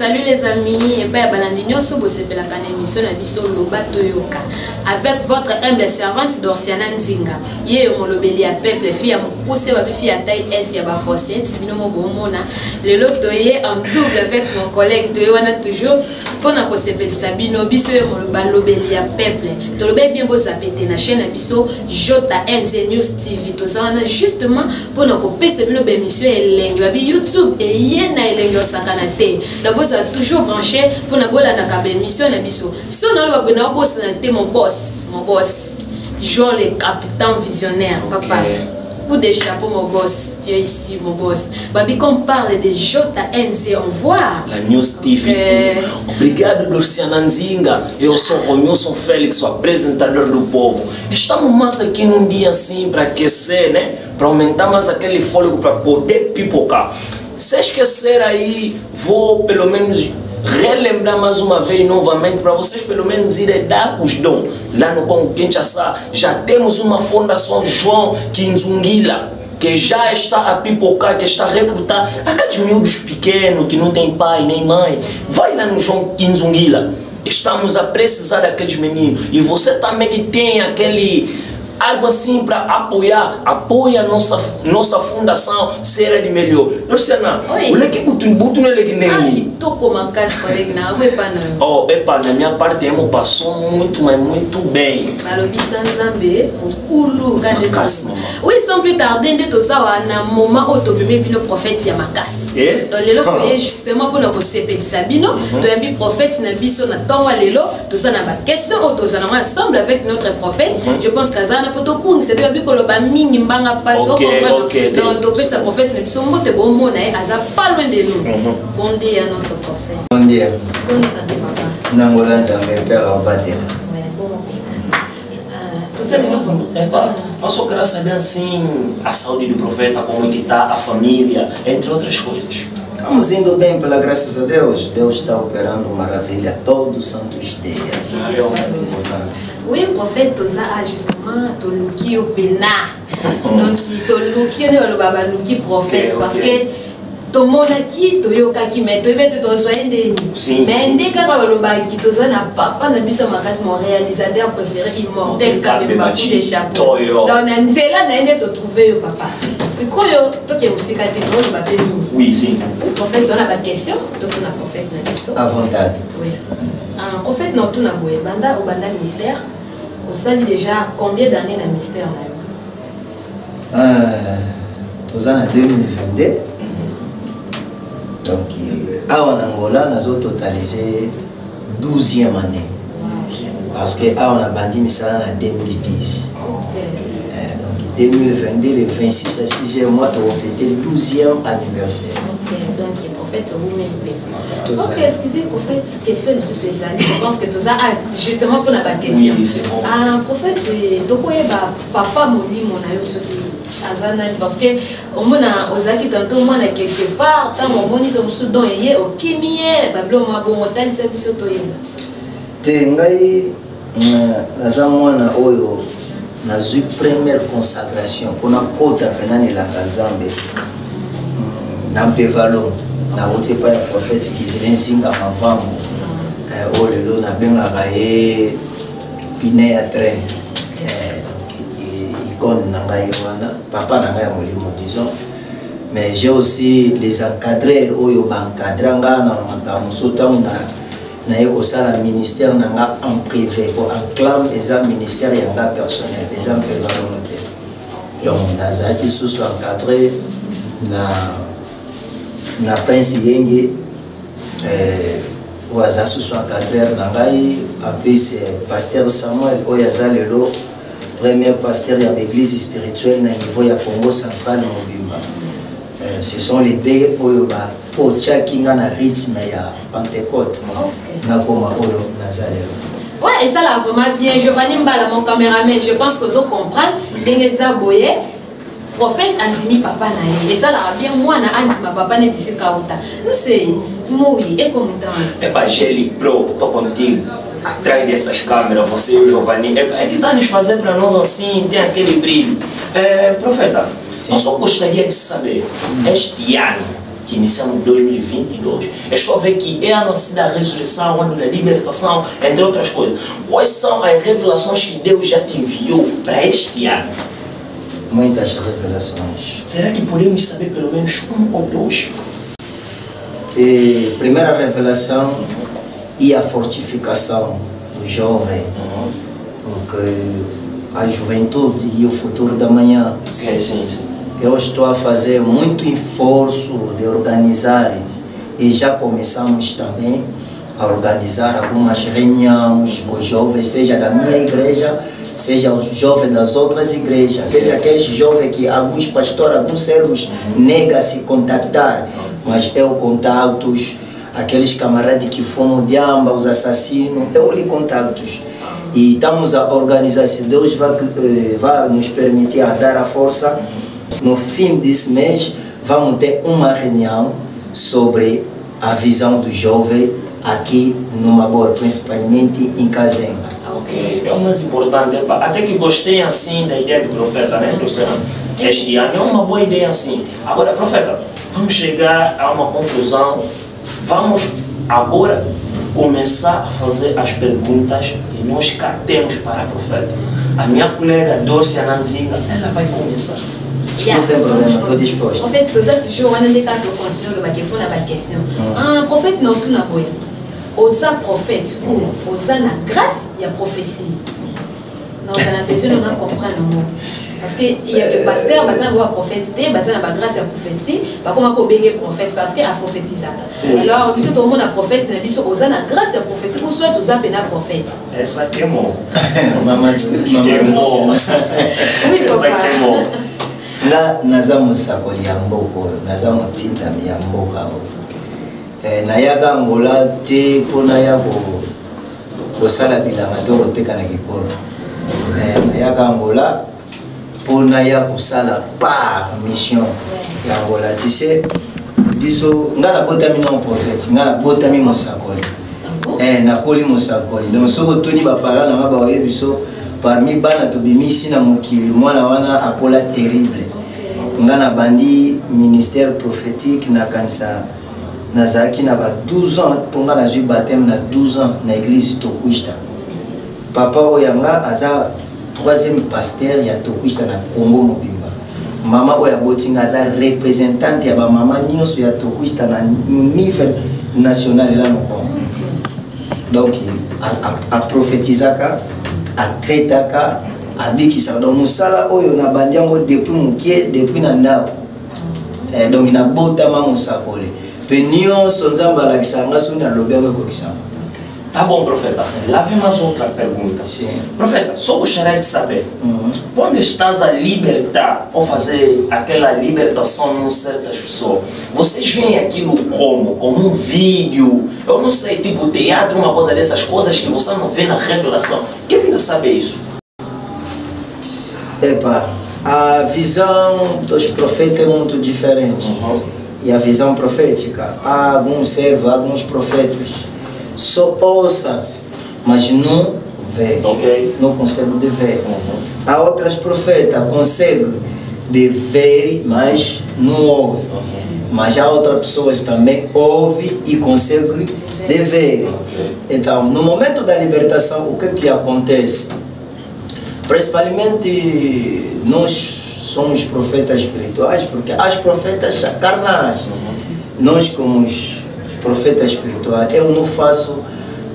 salut les amis. Et bien, émission avec votre humble servante Dorciana Nzinga. Hier, on lobeli à peuple, fille à Moussé, fille à taille S, y'a forcé, le lot en double avec mon collègue, on a toujours pour na posepeli Sabino, biso on lobeli à peuple. Tu le bien beau sapete na chaîne biso JNZ News TV. Tout ça, justement pour nous couper cette émission et YouTube et yena elengo sakanate. D'abord ça toujours branché pour na bola na kabe émission na biso. Si on a le na boss na mon boss, Jean le capitaine visionnaire, papa. Coup de chapeau mon boss, tu es ici mon boss. Babi qu'on parle de JNZ, on voit la News TV. Obrigado Dorciana Nzinga. Eu sou Romilson Félix, sou apresentador do povo. Estamos mais aqui num dia assim para aquecer, né? Para aumentar mais aquele fôlego para poder pipocar. Se esquecer aí, vou pelo menos relembrar mais uma vez novamente para vocês pelo menos irem dar os dons. Lá no Congo Kinshasa já temos uma fundação João Kinzungila que já está a pipocar, que está a recrutar aqueles miúdos pequenos que não tem pai nem mãe. Vai lá no João Kinzungila. Estamos a precisar daqueles meninos. E você também que tem aquele algo assim para apoia a nossa fundação Serra de Melhor. Luciana, o leque butu no leque nem. Que toco uma casa para ele na oh, epa, na minha parte emo passou muito, mas muito bem. Balobi Sanzambe, o culo, cadê tu? Oui, sans plus tarder, de tout ça, na moment autobimé bino prophète ya makas. Donc lelo ko justement pour nous sepel Sabino, to yambi prophète na biso na tonga lelo, tout ça na ba question autozana ensemble avec notre prophète. Je pense qu'azana c'est de la koloba mingi mbanga passe au donc topé sa prophète ne biso mbote bon mona aza pas loin de nous. Bon dia à notre prophète. Bon dia. Bonne santé papa. Nangola Nzambe père abatela. Eu só quero saber assim a saúde do profeta, como que está a família, entre outras coisas. Estamos indo bem, pela graças a Deus. Deus está operando maravilha todos os santos dias. É o mais importante. Oui, le prophète Toza a justement toluki au pénard. Donc, toluki ne le baba luki prophète parce que tout le monde qui toyoka qui met tu veux te soigner de mais dès que le baba qui Toza n'a pas na biso makas mon réalisateur préféré immortel quand même pas de chapeau. Donc c'est là na te trouver papa. C'est quoi toi qui es aussi catégorique le baba mini. Oui, si. Prophète on a pas de question, donc on a prophète na biso. Avantage. Oui. En fait non tout na boé banda au banda mystère. Vous savez déjà combien d'années dans le mystère Tous en 2022. Donc, en Angola, nous avons totalisé 12e année. Parce que on a bandi en 2010. Donc, 2022, le 26 à 6e mois, on a fêté le 12e anniversaire. Donc, le prophète vous-même. Ok, excusez, prophète, question sur les années. Je pense que tout ça, justement pour la question. Oui, c'est bon. Prophète, donc, papa Mouli, mon aïe, parce que au moins ozaki tantôt moi quelque part ça mon moni comme soudan yé au kimie bablo ma bon hôtel service to yé te ngai naza mwana oyo nazwi première consacration kuna kota penani la Nzambe na mpevalo na wote pa prophète Kizilenzinga mavambo o lelo na benga kaye pine ya train papa n'a pas disons mais j'ai aussi les encadrés oyo bancadranga na musota na eko sala ministère nanga en privé pour enclame eza ministère yanga personnel eza mpe volonté donc nazaki sous encadré na prince yenge oaza sous encadré na ngai après c'est pasteur Samuel oyo aza lelo premier pasteur de l'église spirituelle au niveau de Congo central Mobimba. Ce sont les deux qui ont un rythme de Pentecôte. Ouais, et ça là vraiment bien. Giovanni Mbala, mon caméraman, je pense que vous comprenez. Les aboyés, prophète Andimi Papa Naé. Et ça là bien, moi, na Andima Papa Naé d'ici Kauta. Nous c'est Moui et comme temps. Eh bien, j'ai les pros, tô contigo. Atrás dessas câmeras, você e o Giovanni, é que está nos fazendo para nós assim, tem aquele brilho. Profeta, eu só gostaria de saber, este ano, que iniciamos em 2022. É só ver que é a nossa da ressurreição, o ano da libertação, entre outras coisas. Quais são as revelações que Deus já te enviou para este ano? Muitas revelações. Será que podemos saber pelo menos um ou dois? Primeira revelação e a fortificação do jovem, porque a juventude e o futuro da manhã. Sim, sim, sim. Eu estou a fazer muito esforço de organizar e já começamos também a organizar algumas reuniões com os jovens, seja da minha igreja, seja os jovens das outras igrejas, seja aqueles jovens que alguns pastores, alguns servos negam a se contactar, mas eu contatos, aqueles camaradas que fomos de amba, os assassinos, eu lhe contatos. E estamos a organizar, se Deus vai nos permitir a dar a força, no fim desse mês vamos ter uma reunião sobre a visão do jovem aqui no Mabor, principalmente em Kazenga. Ok, é o mais importante, até que gostei assim da ideia do profeta, né, Luciano? Este ano é uma boa ideia assim. Agora, profeta, vamos chegar a uma conclusão, vamos agora começar a fazer as perguntas e nós cá temos para a profeta. A minha colega Dorcia Nanzinga, ela vai começar. Não tem problema, estou disposto. En fait, c'est ça toujours on a des cas de continuer le baquet pour la question. Un prophète non tout n'a pas. Aux prophètes ou aux la grâce, il y a prophétie. Non, ça n'a besoin de comprendre le mot. Parce que il y a le pasteur, basé sur la prophétie, basé sur la grâce, il y a prophétie. Par contre, on peut béger prophète parce qu'il a prophétisé. Alors, si tout le monde a prophète, il y a aux la grâce, il y a prophétie, ou soit aux a prophète. É ça que é bom. Maman, Oui, papa. nga naza mosakoli ya mboka naza motindami ya mboka nayaka ngola te mpo naya kosala bilanga to koteka na kikolo nayaka ngola mpo naya kosala par mission ya ngola tise biso nga nabotami na prophète nga nabotami mosakoli nakoli mosakoli donc soki otuni bapara nanga baoye biso parmi bana tobimisi na mokili mwana wana akola terrible nga na bandi ministère prophétique na kanisa nazalaki na ba 12 ans mpo nga nazwi baptême na 12 ans na église Tokwista. Papa oyo yanga aza 3e pasteur ya Tokwista na Congo mobimba. Mama oyo aboti nga aza représentante ya bamama nyonso ya Tokwista na niveau national la Congo. Donc aprophétisaka, atretaka, abikisa. Donc musala oyo na bandiango depuis mukie, depuis na ndao. Donc na botama musakole. Pe nyonso nzamba alakisa nga so na lobengo kokisama. Tá bom, profeta. Lá vem mais outra pergunta. Sim. Profeta, só gostaria de saber, quando estás a libertar ou fazer aquela libertação em certas pessoas, vocês veem aquilo como um vídeo, eu não sei, tipo teatro, uma coisa dessas coisas que você não vê na revelação. Queria saber isso. Epa, a visão dos profetas é muito diferente. E a visão profética, há alguns servos, alguns profetas só ouçam, mas não vê, não conseguem de ver. Há outras profetas que conseguem de ver, mas não ouvem. Mas há outras pessoas também ouvem e conseguem de ver. Então, no momento da libertação, o que acontece? Principalmente nós somos profetas espirituais, porque as profetas carnais, nós como os profetas espirituais, eu não faço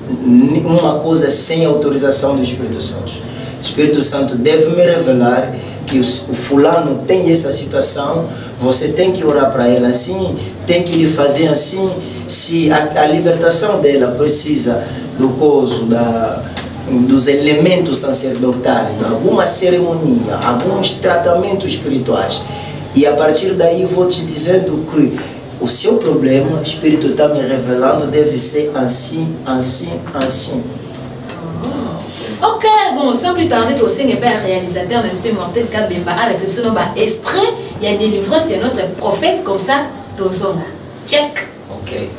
uma coisa sem autorização do Espírito Santo. O Espírito Santo deve me revelar que o fulano tem essa situação, você tem que orar para ela assim, tem que lhe fazer assim. Se a libertação dela precisa do coso, dos elementos sacerdotais, alguma cerimônia, alguns tratamentos espirituais. E a partir daí vou te dizendo que o seu problema, o Espírito está me revelando, deve ser assim, assim, assim. Ok, bon, sans plus tarder, aussi n'est pas réalisateur, même si Mortel Kabemba, à l'exception d'un extrait, il y a délivrance, il y a notre prophète comme ça, Tozonga. Check. Ok.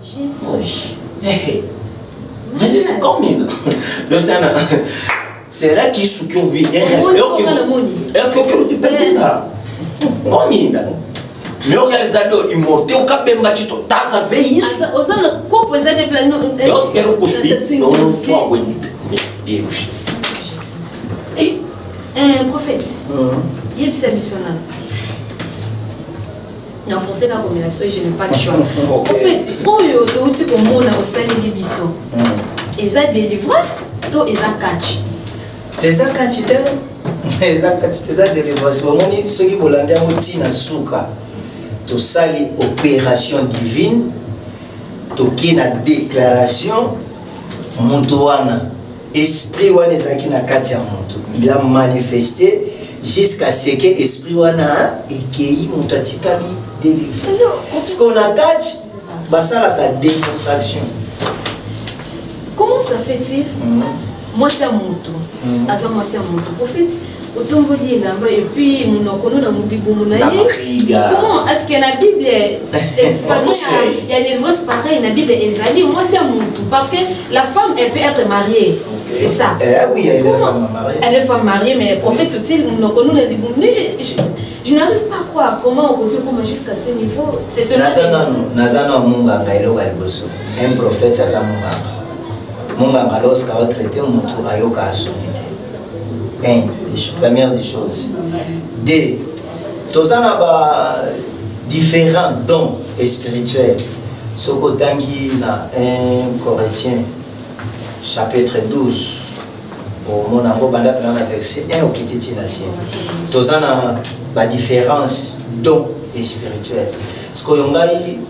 Jesus. Mas isso combina. Luciana, será que isso que eu vi é que eu quero te perguntar? Combina. Meu realizador imortal, o Capemba Tito, tá a ver isso? Osana, como é que você eu quero cuspir, eu não estou aguentando. Meu Deus. Prophète, il est missionnaire. En français, la combinaison, je n'ai pas le choix. En fait, pour le tout comme on a au sein de l'émission, ils ont délivrance, donc ils ont catch. Ils ont catch, ils ont catch, ils ont délivrance. Au moment où ceux qui veulent aller au Tina Souka, tu sali opération divine, tu qui na déclaration, Moutouana, esprit wana ezaki na kati ya moto, il a manifesté jusqu'à ce que esprit wana ekei moto atikali délivré. Parce qu'on a catch, basala la démonstration. Comment ça fait-il? Moi c'est un moto, asa moi c'est un moto. Prophète, autant vous dire là-bas et puis mon okono na mubibu munaye. Comment est-ce que la Bible façon il y a des vraies pareilles, la Bible ezali moi c'est un moto parce que la femme elle peut être mariée. C'est ça. Oui, elle est femme mariée. Elle est femme mariée, mais prophète, mon okono na mubibu mais je n'arrive pas à croire comment on peut comment jusqu'à ce niveau. C'est ce Nazana munga ngailo baliboso. Un prophète ça munga. Munga lorsqu'il a traité mutu ayoka asomité. Première des choses. Deux, tous en a différents dons spirituels. Sokotangi na 1 Corinthiens chapitre 12. Au mon amour, verset 1 au petit nation. Tous en a différence dons spirituels. Ce qu'on a une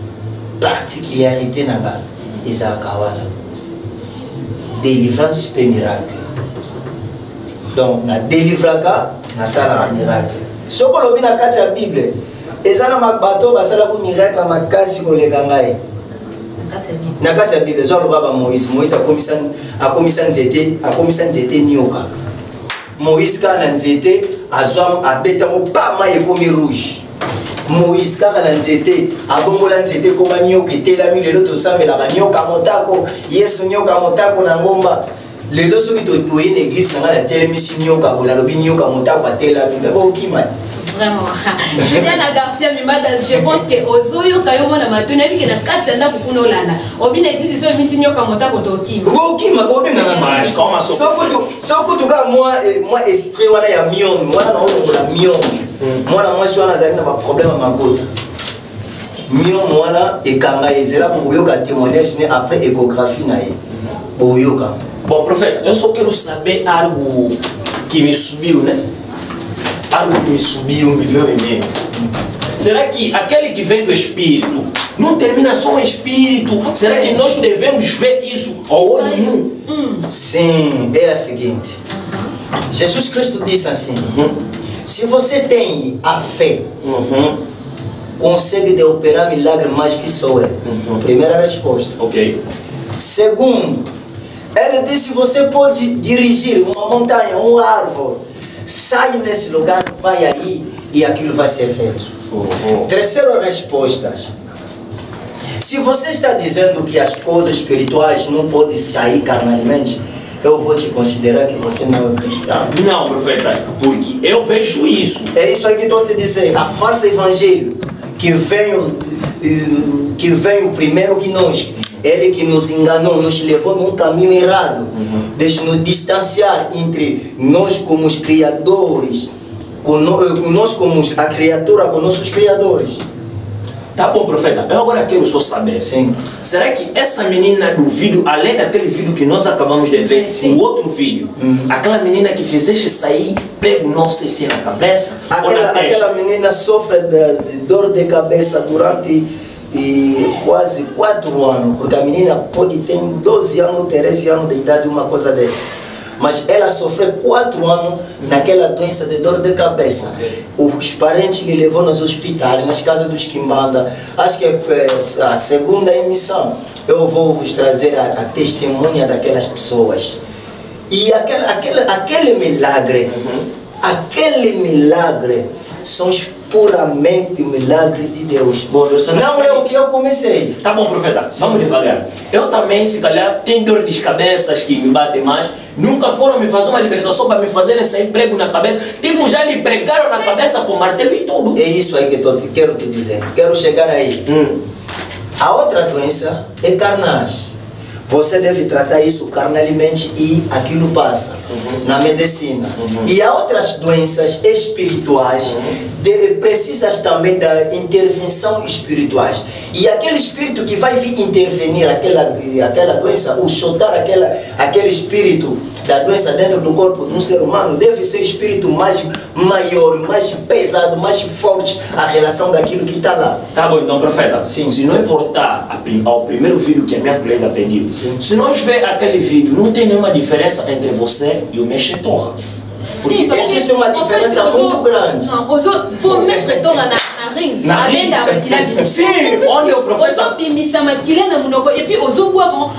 particularité là-bas. Isakawala. Délivrance et miracle. Donc, na délivraka, na sala miracle. Ce que l'on a dans la Bible, et ça, na bateau, basala ku miracle, na makasi ko legangai. Na kati ya Bible, zo baba Moïse a commissaire nzete nyoka. Moïse kana nzete azwa abeta mo pa ma ekomi rouge. Moïse kana nzete abongola nzete koma nyoka etelami lelo to sambela ba nyoka motako, Yesu nyoka motako na ngomba. Lelo soki to toye na église na la télémission nyoka bola lobi nyoka motako atelami ba okima. Vraiment. Juliana Garcia Mimada, je pense que Ozoyo Kayomo na matuna vi que na katsenda kukuno lana. Obina église so misinyo kamota kotokima. Okima bobina na mariage comme ça. Soko to ka moi extrait wana ya mion, moi na ono la mion. Moi na moi wana zali na ba problème ma gota. Mion wana ekanga ezela pour yoka témoignage né après échographie na ye. Pour yoka. Bon prophète, eu só quero saber algo que me subiu, né? Algo que me subiu, me veio em mente. Será que aquele que vem do Espírito não termina só um Espírito? Será que nós devemos ver isso ao olho nu? Sim, é a seguinte. Jesus Cristo disse assim: se você tem a fé, consegue de operar milagre mais que sou eu. Primeira resposta. Ok. Segundo, ele disse: você pode dirigir uma montanha, uma árvore, sai nesse lugar, vai aí e aquilo vai ser feito. Terceira resposta: se você está dizendo que as coisas espirituais não podem sair carnalmente, eu vou te considerar que você não é cristão. Não, profeta, porque eu vejo isso. É isso aí que estou te dizendo. A falsa evangelho que veio primeiro que nós. Ele que nos enganou, nos levou num caminho errado. Deixa-nos distanciar entre nós como os criadores, nós como a criatura, com nossos criadores. Tá bom, profeta. Eu agora quero só saber. Sim. Será que essa menina do vídeo, além daquele vídeo que nós acabamos de ver, o outro vídeo, aquela menina que fizeste sair prego, não sei se na cabeça ou na testa? Aquela menina sofre de dor de cabeça durante quase 4 anos, porque a menina pode ter 12 anos, 13 anos de idade, uma coisa dessa. Mas ela sofreu 4 anos naquela doença de dor de cabeça. Os parentes lhe levou nos hospitais, nas casas dos Quimbanda. Acho que a segunda emissão eu vou vos trazer a testemunha daquelas pessoas. E aquele milagre, são puramente milagre de Deus. Bom, não é o que eu comecei. Tá bom, profeta, vamos devagar. Eu também, se calhar, tenho dor de cabeças que me batem mais. Nunca foram me fazer uma libertação para me fazer sair prego na cabeça. Tipo, já lhe pregaram na cabeça com martelo e tudo. É isso aí que quero te dizer. Quero chegar aí. A outra doença é carnais. Você deve tratar isso carnalmente e aquilo passa na medicina. E há outras doenças espirituais, precisas também da intervenção espiritual. E aquele espírito que vai vir intervenir aquela doença, ou soltar aquele espírito da doença dentro do corpo de um ser humano, deve ser espírito mais maior, mais pesado, mais forte a relação daquilo que está lá. Tá bom, então, profeta. Sim. Se nós voltar ao primeiro vídeo que a minha colega pediu, se nós ver aquele vídeo, não tem nenhuma diferença entre você e o Mexetorra. Sim, porque existe uma diferença muito grande. Não, o Mexetorra na ring, além da maquilha. Sim, onde o profeta... Ozo bimisa maquilha na munoko, e puis ozo boa bom.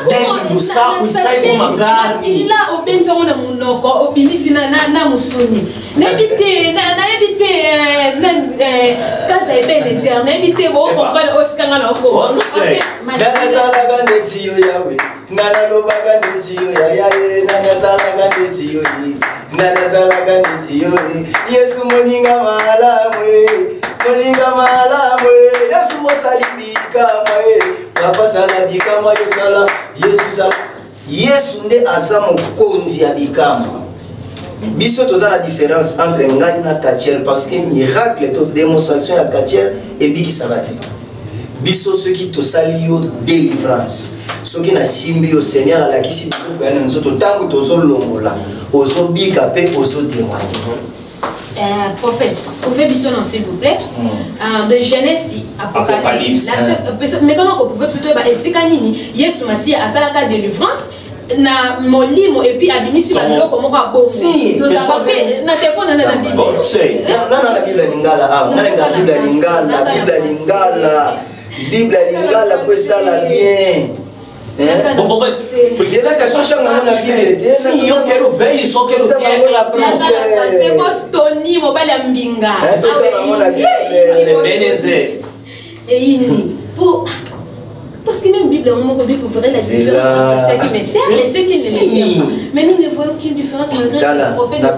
Dentro do saco e sai com uma carne. Maquilha o benzo na munoko, o bimisi na musuni. Na ebite casa e benezer, na ebite bo comprendre o skanga na oko. Não sei. Nana salaga ndetiyo yawe, nana lobaga ndetiyo yaye, nana salaga ndetiyo yi, nana salaga ndetiyo yi. Yesu moninga malamwe, Yesu mosalibika mwe, papa salabika mwe yosala, Yesu sala. Yesu nde aza mokonzi ya bikama. Biso toza la différence entre ngai na Katiel parce que miracle to démonstration ya Katiel et biki sabate. Biso ceux qui tosali yo délivrance. Ceux qui na simbi au Seigneur à la kisi biko ya nzoto tangu tozo longola. Ozo bika pe ozo témoigner. prophète, pouvez bisonon s'il vous plaît. De Genèse Apocalypse. Mais comment on pouvait plutôt esekanini Yesu Masia a salaka délivrance na molimo et puis abimisi ba biloko moko abo. Si, donc ça parce que na téléphone na na Bible. Bon, c'est. Na Bible lingala ah, na Bible lingala pour ça la bien. Bon, pourquoi c'est là que ça change dans la Bible. Si yo quero ver isso, quero ter c'est quoi Tony mobile ya mbinga. c'est Benezé. Et il pour parce que même Bible, on peut vous faire la différence entre ceux qui me servent et ceux qui ne me servent pas. Mais nous ne voyons aucune différence malgré que le prophète n'a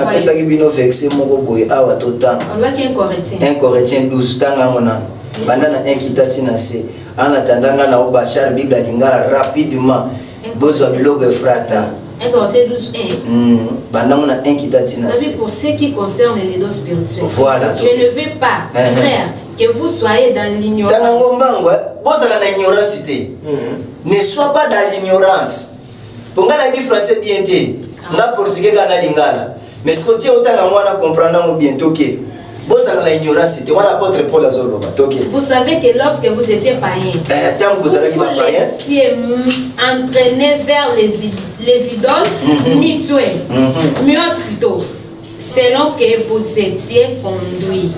pas ça qui vient vexer mon boy ah wa totan. On voit qu'il y a un Corinthien. Un Corinthien 12 tanga mona. Bandana inkitati na se. Ana tandanga na obashar Bible lingala rapidement. Bozo biloko frata. 1 Corinthiens 12, 1. Bandana inkitati na se. Pour ce qui concerne les dons spirituels. Voilà. Je ne veux pas, frère, que vous soyez dans l'ignorance. Ne sois pas dans l'ignorance. Pour que la vie française bien été, la portugais dans lingala. Mais ce que tu as autant à moi comprendre bientôt que vous savez que lorsque vous étiez païen, vous laissiez entraîner vers les idoles muettes plutôt, selon que vous étiez conduits.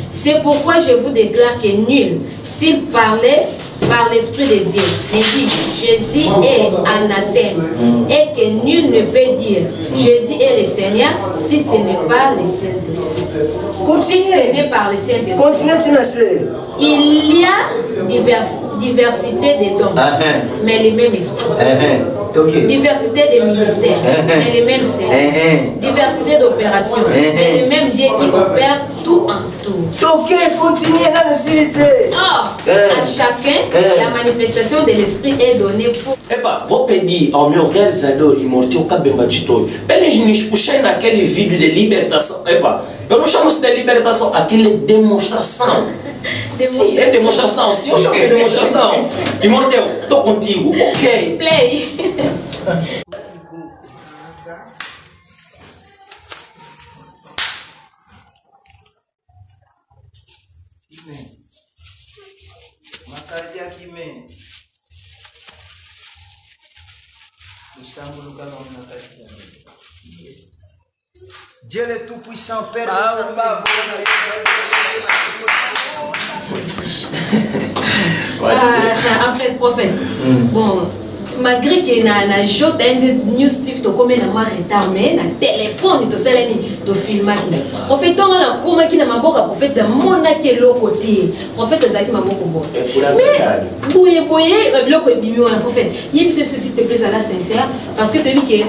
C'est pourquoi je vous déclare que nul, s'il parlait par l'Esprit de Dieu, mais dit Jésus est anathème, et que nul ne peut dire Jésus est le Seigneur si ce n'est pas le Saint-Esprit. Si ce n'est par le Saint-Esprit. Il y a diversité de dons, mais le même esprit. Diversité de ministères, mais le même Seigneur. Diversité d'opérations, mais le même Dieu qui opère tout en tout. Or, à chacun, la manifestation de l'esprit est donnée pour. Vou pedir ao meu realizador imortal Kabemba Chitoy, para eles puxarem naquele vídeo de libertação. Eu não chamo isso de libertação, aquilo é demonstração. Sim, é demonstração. Sim, eu chamo de demonstração. Imortal, estou contigo. Ok. Play. Dieu le Tout-Puissant, Père en fait, prophète, bon, malgré qu'il y a un jour news Steve to comme na retard mais na téléphone to seleni to filmer prophète on a comme qui na maboka prophète de mon qui est l'autre côté prophète ezaki maboko bon mais boye biloko ebimi wana prophète yebise s'il te plaît à la sincère parce que tu dis que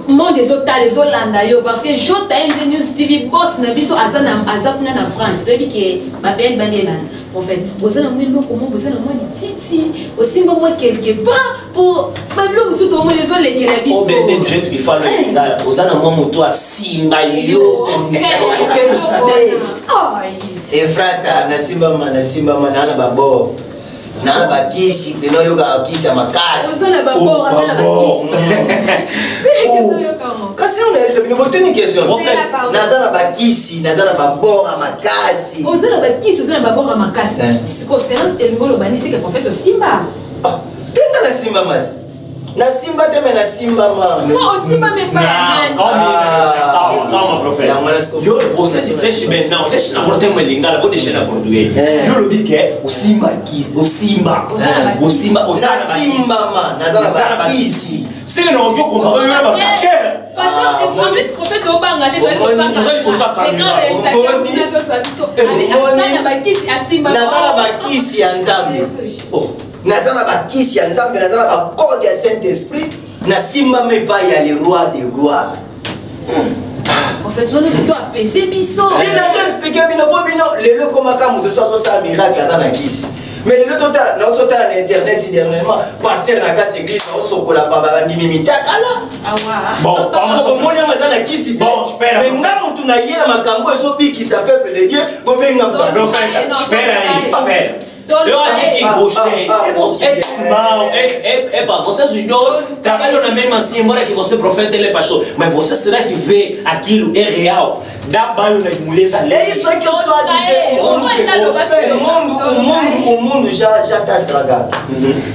mon des autres les Hollanda yo parce que jota news TV boss na biso azana azapna na France tu dis que babel banela prophète vous allez moi comment vous allez moi titi aussi moi quelque part pour bablo musu to mo les autres les kerabiso o bébé du jeito que fala ngala vous allez moi moto a simba yo eu quero saber e frata na simba mana na babo na bakisi bino yoga bakisi makasi osana babora osana bakisi kasi on a une bonne question nazana bakisi nazana babora makasi osana bakisi osana babora makasi siko séance elingolo banisi que prophète Simba tenga na simba mati na simba teme na simba ma sio Simba mais pas calma prophète yo você disseste bem não deixa na porta uma lingala vou deixar na português yo lo que o Simba aqui o Simba na simba ma nazana bakisi c'est non que comparé yo ba kache parce que en plus prophète obanga déjà nazana bakisi ya nzambe nazana bakisi ya nzambe nazana bakode ya Saint-Esprit na simba me pas ya le roi des rois en fait on est plutôt apaiser biso il n'a expliqué bino po bino lelo komaka muto so ça miracle azana kisi mais le total na total na internet si dernièrement pasteur na quatre église na sokola baba ndimi mitakala bon on moni azana kisi bon espera mais nga mutu na yena makambo eso biki sa peuple de Dieu go benga espera Eu acho que gostei. Vocês dois trabalham na mesma assim, embora que você profeta ele é pastor. Mas você será que vê aquilo é real? Dá banho nas mulheres ali. É isso aí que eu estou a dizer. O mundo já está estragado.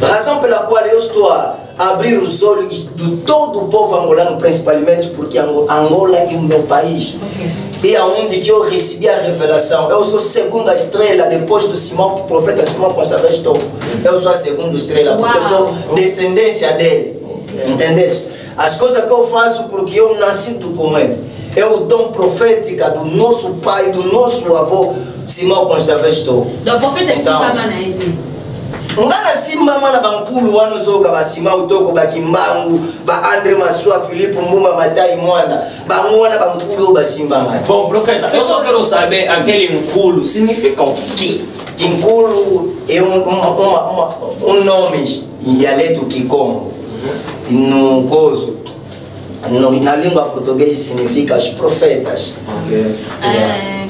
Razão pela qual eu estou a abrir os olhos de todo o povo angolano, principalmente porque Angola é o meu país. E aonde que eu recebi a revelação, eu sou a segunda estrela depois do Simão, profeta Simão Constavesto. Eu sou a segunda estrela porque eu sou descendência dele. Entendeste? As coisas que eu faço porque eu nasci com ele. É o dom profético do nosso pai, do nosso avô Simão Constavesto. Do profeta Simão Ngana simama na bankulu wano zoka basima utoko bakimbangu ba Andre Masua Filipe Mbumba Matai Mwana bangwana bankulu basimba ngati. Bom, profeta, eu só quero saber aquele nkulo significa o quê? Nkulo é um nome em dialeto Kikongo. No coso, na língua portuguesa significa os profetas.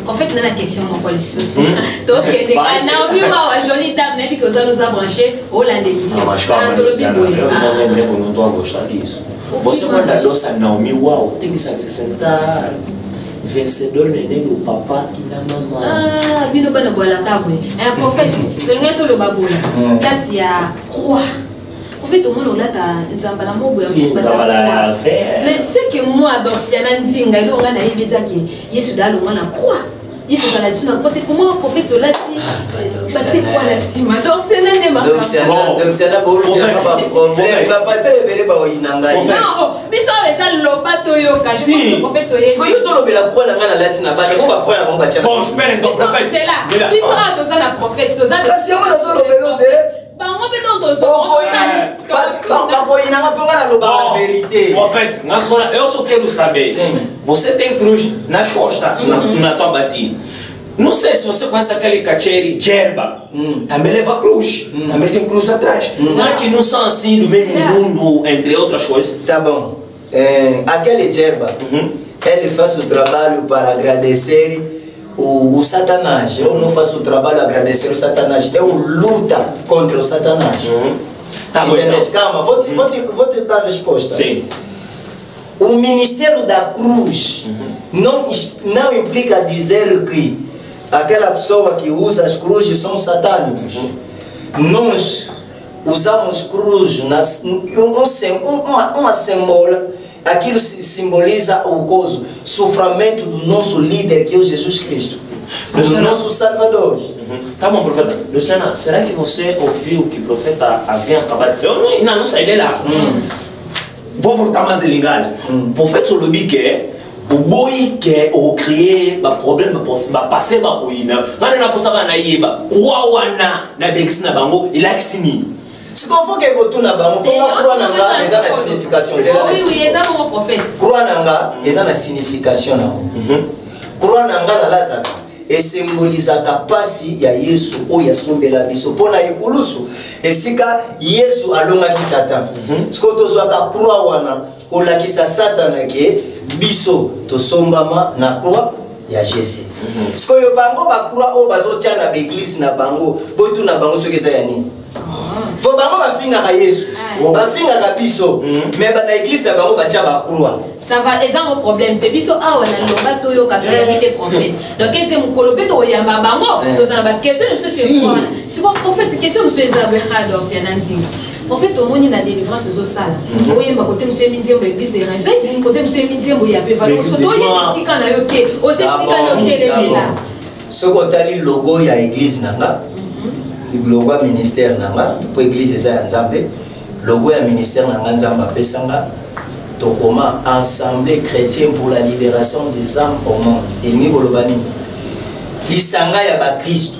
Profeta, não é question, mon poli souci. Donc, não viu a jolie dame, né? Porque você nos a branché ou la démission. Mas calma, eu não estou a gostar disso. Você quando adoça Naomi, uau, tem que se acrescentar vencedor neném do papá e da mamãe. Ah, bino bana bola cabo. É profeta, eu não estou no babola. Là, c'est a croix. Profeta, tout le monde là ta nzambala mobo ya mais c'est que moi Dorciana Nzinga il on a na ibeza ki Yesu dalo ngana croix. Yesu dalo tuna pote comment profeta là ti c'est quoi la sima Dorciana ne marche pas. Donc c'est là bolo ya problème va passer bele ba inanga. Non, biso eza lobato yo ka profeta yo. So yo solo bela croix ngana latina ba ko ba croix ba ba cha. Bon, je perds donc prophète. C'est là. Biso a to ça la prophète, to ça. Si on a solo belo de on peut tenter la vérité. En fait, eu só quero saber. Você tem cruz nas costas, na tua batina. Não sei se você conhece aquele cacheri Jerba. Também leva cruz. Também tem cruz atrás. Será que não são assim do mesmo mundo, entre outras coisas? Tá bom. Aquele Jerba, ele faz o trabalho para agradecer o Satanás. Eu não faço o trabalho a agradecer o Satanás. Eu luto contra o Satanás. Tá bom, então. Calma, vou te dar a resposta. Sim. O ministério da cruz não implica dizer que aquela pessoa que usa as cruzes são satânicos. Nós usamos cruz, uma símbolo. Aquilo simboliza o gozo, sofrimento do nosso líder, que é o Jesus Cristo, do nosso Salvador. Tá bom, profeta. Luciana, será que você ouviu que o profeta havia acabado de... Eu não saí de lá. Vou voltar mais ligado. O profeta Solobi que o boi que o crier ba problème ba passer ba koina. Ngana na posaba na yeba. Kwa wana na bekisina bango ilakisini. Se qu'on faut que tu na bango, croix nanga, eza na signification. Oui, eza mon prophète. Croix nanga, eza na signification na. Croix nanga la lata. E symboliza kapasi ya Yesu oyo asombela biso pona ekulusu. Esika Yesu alongaki Satan. Siko tozwaka croix wana olakisa Satan ke biso tosombama na croix ya Jésus. Siko yo bango ba croix o bazotia na église na bango, botu na bango soki eza ya nini? Faut bango bafingaka Yesu, bafingaka biso, mais na église na bango batia ba croix. Ça va, eza mon problème. Te biso awa na loba to yo ka des prophètes. Donc ete mukolo pe to yamba bango, to za na ba question monsieur c'est quoi? Si quoi prophète question monsieur Ezabel Dorciana Nzinga. Prophète au monde na délivrance zo sala. Oyemba côté monsieur Minzembo église des réveils, côté monsieur Minzembo ya pe valo. So to yeba sika na yo ke, o se sika na yo te là. Ce qu'on tali logo ya église nanga. Logo ya ministère nanga pour église eza ya Nzambe, logo ya ministère nanga Nzambe apesanga tokoma Assemblée chrétienne pour la libération des âmes au monde. Elingi koloba nini? Lisanga ya ba Kristo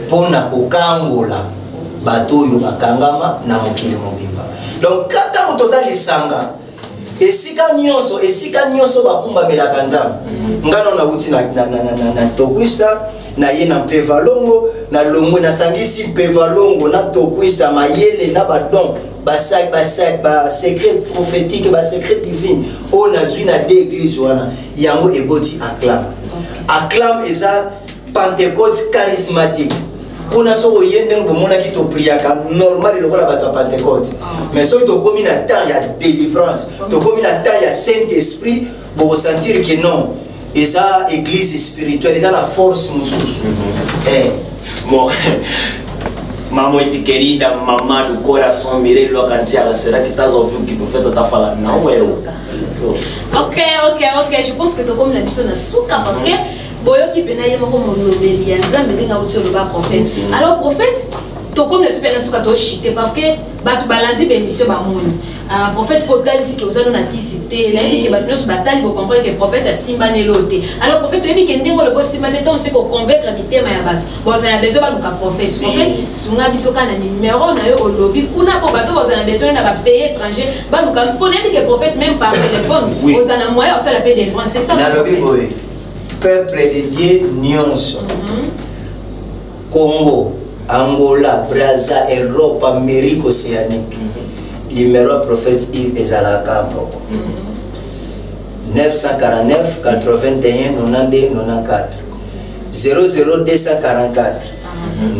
pona kokangola bato oyo bakangama na mokili mobimba. Donc kaka moto za lisanga esika nyonso bakumbamelaka Nzambe. Ngano na uti na tokwista na ye na mpevalongo na longo na sangisi mpevalongo na tokwista mayele na badon ba secret prophétique ba secret divine on a zui na deux églises wana yango eboti acclam eza Pentecôte charismatique Pour so yende ngomona ki to priaka normal le la bata Pentecôte. Mais so to comme na temps il y a délivrance, to comme na temps il y a Saint-Esprit pour ressentir que non. Et ça église spirituelle, ça la force mususu. Bon. Maman était querida, maman du coração, mirei lo cantia, será que estás ouvindo que o profeta está falando? Não é eu. Ok. Je pense que tu comme la mission na souka parce que boyo qui pena yema comme lobeli yanza melinga uti lo ba prophète. Alors prophète to comme le super na souka to chité parce que ba tu balandi be mission ba moni. Prophète potali si to zano na kisité na yiki ba nyos batali bo comprendre que prophète a simba ne loté. Alors prophète to yemi ke ndengo le bo simba te tom c'est ko convaincre mitema ya bato. Bon ça na besoin ba luka prophète. Prophète sunga biso kana numéro na yo au lobby kuna ko bato bo za na besoin na ba pays étranger ba luka pour yemi ke prophète même par téléphone. Bo za na moyen ça la paix de France c'est ça. Na lobby boy. Peuple de Dieu nyonso. Congo, Angola, Brazza, Europe, Amérique océanique. Numéro prophète Yves Ezalaka 949 81 92 94 00244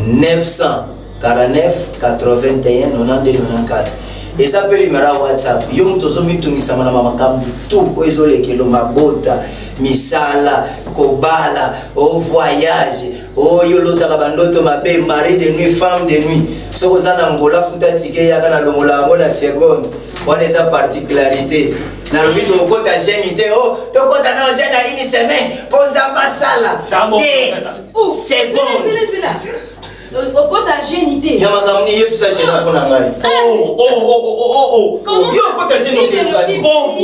949 81 92 94. Et ça peut numéro WhatsApp. Yom tozo mitumisa mana mama kambi tout ezole kelo mabota misala kobala au voyage oh yolota kabandoto mabe mari de nuit femme de nuit soko zana ngola futa tike ya kana longola ngona seconde on esa particularité na lobi to kota jeunité oh to kota na jeune na une semaine ponza basala c'est au côté jeunité ya makamni Yesu sa jeune ko na ngai yo kota jeunité bon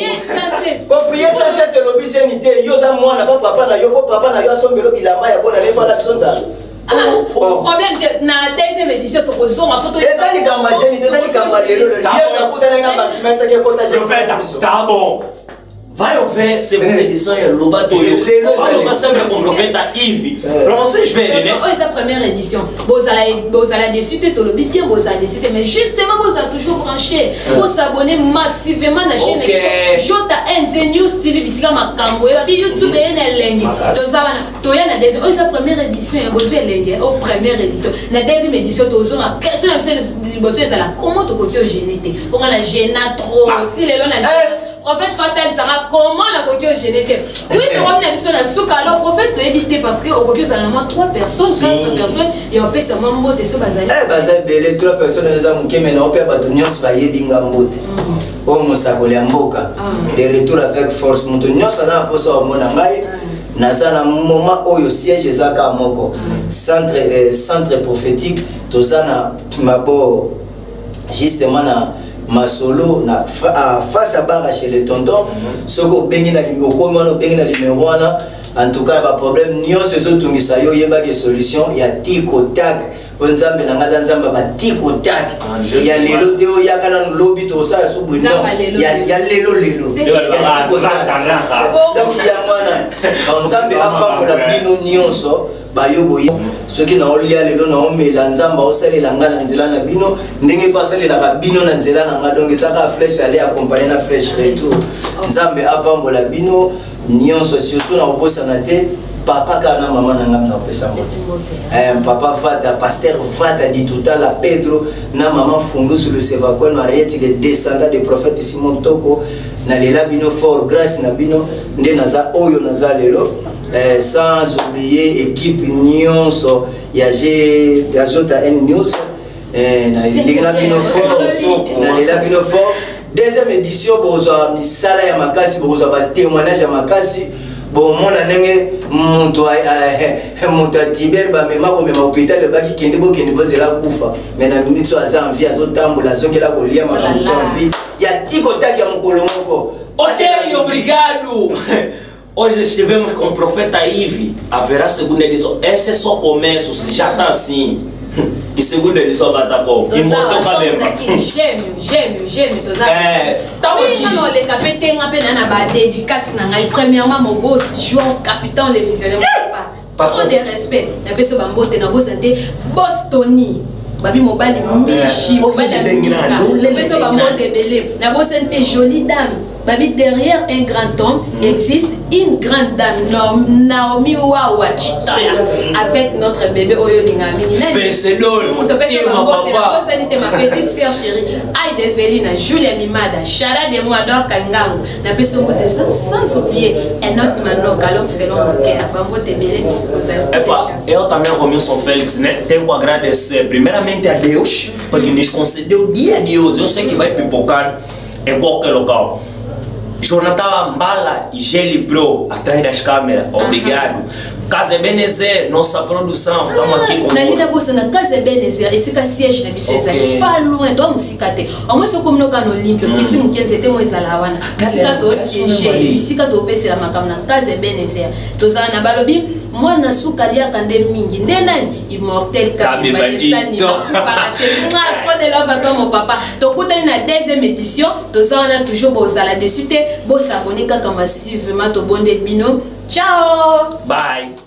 prier ça c'est le lobby jeunité yo za mwana papa na yo sombelo bilamba ya bona lefa la bisonza problème de na deuxième édition to ko ma photo ezali kama jeunité ezali kama lelo le yesu akutana nga bâtiment ça ke kota jeunité tá bom. Vai ouvir segunda edição e Luba Toyo. Vamos fazer sempre com o profeta Yves. Para vocês verem, né? Essa première édition. Vous allez décider tout le bien, vous allez décider, mais justement vous allez toujours brancher, vous abonner massivement à la chaîne JNZ News TV bisika makambo et puis YouTube et Lengi. Donc ça na deuxième. Esa première édition et vous Lengi au première édition. La deuxième édition to na question c'est le bossé ça la comment to côté génété. Comment la gêna trop, si les lona prophète fatal sera comment la voiture génétique. Oui, tu as une émission à Souka. Alors, prophète, tu éviter parce que au voiture, ça a 3 personnes, 4 personnes, et on peut seulement monter sur Bazali. Les 3 personnes, les hommes qui maintenant, on peut pas donner ce bail bingambote. Oh, mon saboli amboka. De retour avec force, mon tonio, ça n'a pas ça au monangai. Nazana moment où le siège est à Moko. Centre prophétique, Tozana Mabo, justement, Masolo na face à barre chez les tontons soko bengi na komano bengi na numéro wana en tout cas pas problème nyo sezo tungisa yo yeba ke solution ya tiko tak onzambe na ngazanzamba ba tiko tak ya lelo teo ya kana lobby to sala subu no ya lelo ya tiko tak donc ya mwana onzambe apambola bino nyonso bayobo ceux qui n'ont lié les dons ont mis l'ensemble au sel et l'angala nzela na bino ndenge passer la bino na nzela na donc ça ka flèche aller accompagner la flèche retour nzambe apambola bino nyonso surtout na obosa na te papa kana maman na ngam na pesa papa vada pasteur vada dit tout à la Pedro na maman fundu sur le sevakwa na rieti de descendant de prophète Simon Toko na lela bino fort grâce na bino nde naza oyo naza lelo. Sans oublier équipe nyonso ya JN News na lela bino fort deuxième édition boza misala ya makasi boza ba témoignage ya makasi bon mona ndenge muto Tiber ba mema ko mema hôpital baki kende bozela kufa mais na minute aza en vie azotambola azongela kolia makambo en vie ya tiko taki ya mukolo moko. Ok, obrigado. Hoje estivemos com o profeta Yves. Haverá segunda edição. Esse é só começo, se já está assim. E segunda edição vai estar como? E mostra o cabelo. Gêmeo. Estamos aqui. Não, le capé tem apenas na dédicace na ngai. Premièrement, mon boss, João, capitão, le visionnaire. Trop de respect. Na pessoa bambote na boss ante boss Tony. Babi mobile michi, mobile amika. Le pessoa bambote belé. Na boss ante jolie dame. babi derrière un grand homme existe une grande dame, Naomi Wawa Chitaya, avec notre bébé Oyo Lingami. C'est drôle. Ma petite sœur chérie, Aïe de Velina, Julia Mimada, Chara de Moador Kangango, la personne sans oublier un autre mano, Kalom selon mon cœur, Bambo te belé, eu também, Romilson Félix, né? Tenho que agradecer primeiramente a Deus, porque nos concedeu dia de hoje. Eu sei que vai pipocar em qualquer local. Jonathan Mbala e Geli Pro atrás das câmeras, obrigado. Casa Ebenezer, nossa produção, estamos aqui com você. Na bolsa na Casa Ebenezer, esse siège na bicho é pas loin, do musicate. O moço como no cano Olímpio, que tinha que ter mais alawana. Musicate o siège, musicate o PC la macam na Casa Ebenezer. Toza na balobi, moi na sukalia kande mingi, ndenani immortel Kabi Batistani. Trop de love à mon papa. Tokuta na deuxième édition, toza na toujours bozala dessus te, bo s'abonner kaka massivement to bonde bino. Ciao. Bye.